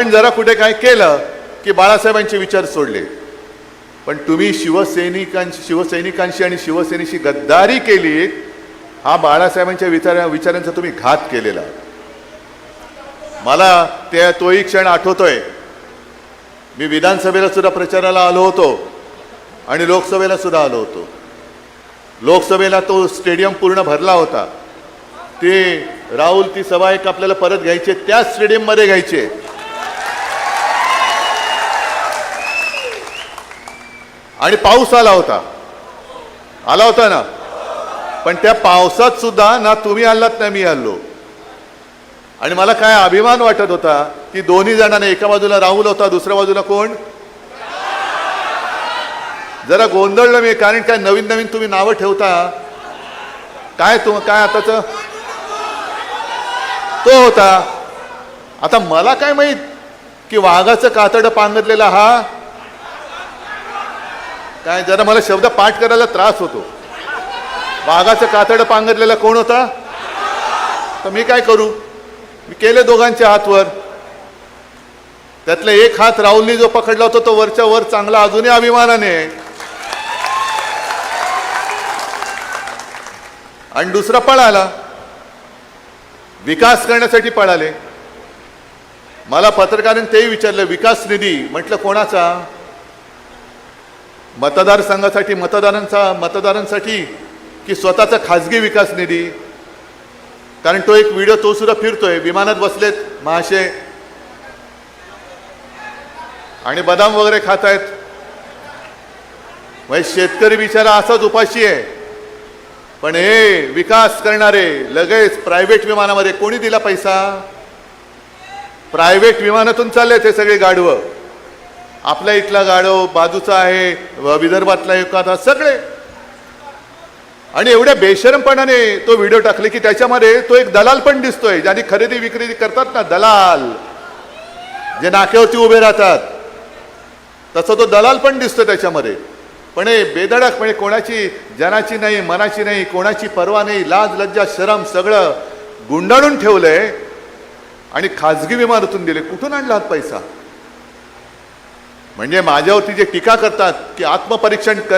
जरा कुठे काय केलं की बाळासाहेबांचे विचार सोडले, पण तुम्ही शिवसैनिकांशी आणि शिवसेनेशी गद्दारी केली, हा बाळासाहेबांच्या विचारांचा तुम्ही घात केलेला. मला तोही क्षण आठवतोय. मी विधानसभेला सुद्धा प्रचाराला आलो होतो आणि लोकसभेला सुद्धा आलो होतो. लोकसभेला तो स्टेडियम पूर्ण भरला होता. ते राहुल ती सभा एक आपल्याला परत घ्यायची, त्याच स्टेडियम मध्ये घ्यायचे. आणि पाऊस आला होता ना, पण त्या पावसात सुद्धा ना तुम्ही आलात ना मी आलो. आणि मला काय अभिमान वाटत होता की दोन्ही जणांना, एका बाजूला राहुल होता, दुसऱ्या बाजूला कोण. जरा गोंधळलं मी, कारण काय नवीन तुम्ही नावं ठेवता. काय आताच तो होता. आता मला काय माहित की वाघाचं कातडं पांघरलेला हा काय. जरा मला शब्द पाठ करायला त्रास होतो. वाघाचं कातडं पांघरलेला कोण होता. तर मी काय करू, मी केले दोघांच्या हातवर. त्यातला एक हात राहुलनी जो पकडला होता तो वरच्या वर चांगला, अजूनही अभिमानाने. आणि दुसरा पळाला, विकास करण्यासाठी पळाले. मला पत्रकारांनी तेही विचारलं, विकास निधी. म्हटलं कोणाचा. मतदारसंघासाठी, मतदारांसाठी की स्वतःचा खाजगी विकास निधी. कारण तो एक व्हिडिओ तो सुद्धा फिरतोय, विमानात बसलेत महाशय आणि बदाम वगैरे खात आहेत. म्हणजे शेतकरी बिचारा असाच उपाशी आहे. पण हे विकास करणारे लगेच प्रायव्हेट विमानामध्ये. कोणी दिला पैसा. प्रायव्हेट विमानातून चालले ते सगळे गाढवं. आपल्या इथला गाढव, बाजूचा आहे विदर्भातला एखादा, सगळे. आणि एवढ्या बेशरमपणाने तो व्हिडिओ टाकले की त्याच्यामध्ये तो एक दलाल पण दिसतोय, ज्यांनी खरेदी विक्री करतात ना, दलाल जे नाक्यावरती उभे राहतात, तसं तो दलाल पण दिसतोय त्याच्यामध्ये. पण हे बेधडक, म्हणजे कोणाची जनाची नाही, मनाची नाही, कोणाची पर्वा नाही, लाज लज्जा शरम सगळं गुंडाळून ठेवलंय आणि खाजगी विमानातून दिले. कुठून आणला हा पैसा. म्हणजे माझ्यावरती जे टीका करतात की आत्मपरीक्षण कर